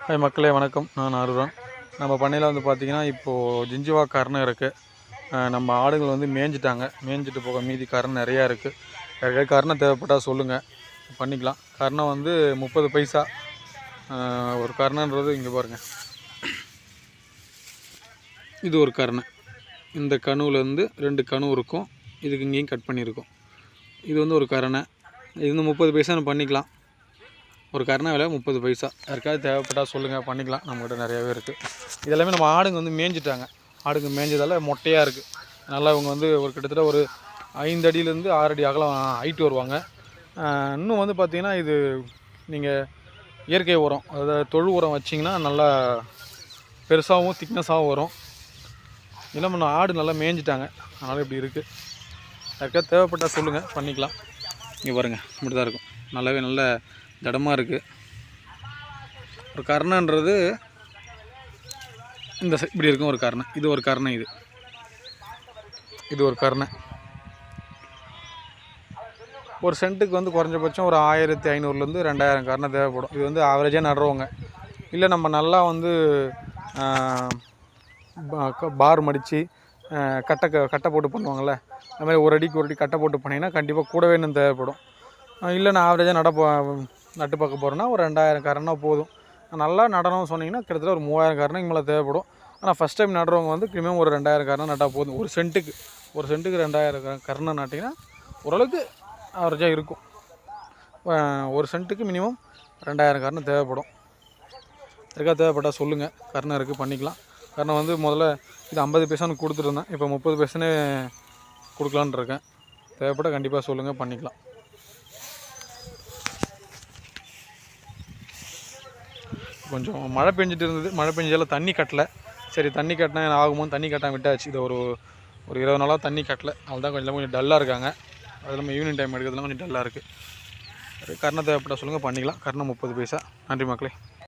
Hi மக்களே வணக்கம். நான் அருண். நம்ம பண்ணையில் வந்து பார்த்திங்கன்னா இப்போது ஜிஞ்சிவா கரணை இருக்குது. நம்ம ஆடுகள் வந்து மேய்ஞ்சிட்டு போக மீதி கரணை நிறையா இருக்குது. யாருக்காவது கரணை தேவைப்பட்டால் சொல்லுங்கள், பண்ணிக்கலாம். கரணை வந்து 30 பைசா ஒரு கரணைன்றது. இங்கே பாருங்கள், இது ஒரு கரணை. இந்த கணுவிலேருந்து 2 கணு இருக்கும், இதுக்கு இங்கேயும் கட் பண்ணியிருக்கோம். இது வந்து ஒரு கரணை. இது வந்து 30 பைசான்னு பண்ணிக்கலாம். ஒரு கரணை விலை 30 பைசா. யாருக்காவது தேவைப்பட்டால் சொல்லுங்கள், பண்ணிக்கலாம். நம்மகிட்ட நிறையாவே இருக்குது. இதெல்லாமே நம்ம ஆடுங்க வந்து மேய்ஞ்சிட்டாங்க. ஆடுங்க மேய்ஞ்சதால் மொட்டையாக இருக்குது. நல்லா இவங்க வந்து ஒரு கிட்டத்தட்ட ஒரு 5 அடியிலேருந்து 6 அடி அகலம் ஹைட்டு வருவாங்க. இன்னும் வந்து பார்த்திங்கன்னா, இது நீங்கள் இயற்கை உரம், அதாவது தொழு உரம் வச்சிங்கன்னா நல்லா பெருசாகவும் திக்னஸாகவும் வரும். இல்லை நம்ம ஆடு நல்லா மேய்ஞ்சிட்டாங்க, அதனால் இப்படி இருக்குது. யாருக்காவது தேவைப்பட்டால் சொல்லுங்கள், பண்ணிக்கலாம். இங்கே பாருங்கள், இப்படி தான் இருக்கும். நல்லாவே நல்ல திடமாக இருக்குது. ஒரு கரணைன்றது இந்த இப்படி இருக்கும் ஒரு கரணை. இது ஒரு கரணை. இது ஒரு கரணை. ஒரு சென்ட்டுக்கு வந்து குறைஞ்சபட்சம் ஒரு 1500லேருந்து 2000 கரணை தேவைப்படும். இது வந்து ஆவரேஜாக நடுறவங்க. இல்லை நம்ம நல்லா வந்து பார் மடித்து கட்டை போட்டு பண்ணுவாங்கள்ல, அது மாதிரி ஒரு அடிக்கு ஒரு அடி கட்டை போட்டு பண்ணிங்கன்னா கண்டிப்பாக கூடவே இன்னும் தேவைப்படும். இல்லை நான் ஆவரேஜாக நட்டு பார்க்க போகிறேன்னா ஒரு 2000 கரணை போதும். நல்லா நடணும்னு சொன்னிங்கன்னா கிட்டத்தட்ட ஒரு 3000 கரணைக்கு மேலே தேவைப்படும். ஆனால் ஃபஸ்ட் டைம் நடுறவங்க வந்து மினிமம் ஒரு 2000 கரணை நட்டால் போதும். ஒரு சென்ட்டுக்கு 2000 கரணை நட்டிங்கன்னா ஓரளவுக்கு ஆவரேஜாக இருக்கும். ஒரு சென்ட்டுக்கு மினிமம் 2000 கரணை தேவைப்படும். யாருக்காவது தேவைப்பட்டால் சொல்லுங்கள், கரணை இருக்குது, பண்ணிக்கலாம். கரணை வந்து முதல்ல இது 50 பைசான்னு கொடுத்துருந்தேன், இப்போ 30 பைசானே கொடுக்கலான்னு இருக்கேன். தேவைப்பட்டால் கண்டிப்பாக சொல்லுங்கள், பண்ணிக்கலாம். கொஞ்சம் மழை பெஞ்சிட்டு இருந்தது, மழை பெஞ்சதால் தண்ணி கட்டலை. சரி, தண்ணி கட்டினா ஆகுமோன்னு தண்ணி கட்டாமல் விட்டாச்சு. இதை ஒரு 20 நாளாக தண்ணி கட்டலை, அதுதான் கொஞ்சம் டல்லாக இருக்காங்க. அது இல்லாமல் ஈவினிங் டைம் எடுக்கிறதுலாம் கொஞ்சம் டல்லாக இருக்குது. கரணை தேவைப்பட்டால் சொல்லுங்கள், பண்ணிக்கலாம். கரணை 30 பைசா. நன்றி மக்களே.